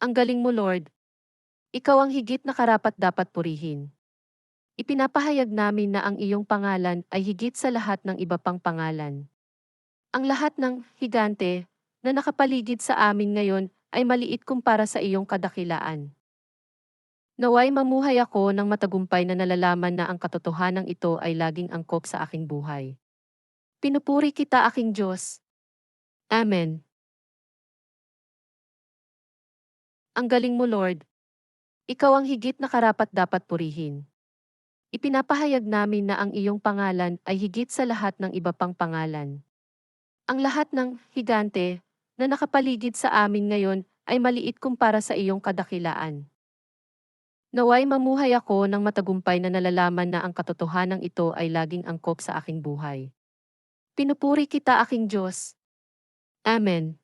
Ang galing mo, Lord. Ikaw ang higit na karapat-dapat purihin. Ipinapahayag namin na ang iyong pangalan ay higit sa lahat ng iba pang pangalan. Ang lahat ng higante na nakapaligid sa amin ngayon ay maliit kumpara sa iyong kadakilaan. Naway mamuhay ako ng matagumpay na nalalaman na ang katotohanan ito ay laging angkop sa aking buhay. Pinupuri kita, aking Diyos. Amen. Ang galing mo, Lord. Ikaw ang higit na karapat-dapat purihin. Ipinapahayag namin na ang iyong pangalan ay higit sa lahat ng iba pang pangalan. Ang lahat ng higante na nakapaligid sa amin ngayon ay maliit kumpara sa iyong kadakilaan. Naway mamuhay ako ng matagumpay na nalalaman na ang katotohanan ito ay laging angkop sa aking buhay. Pinupuri kita, aking Diyos. Amen.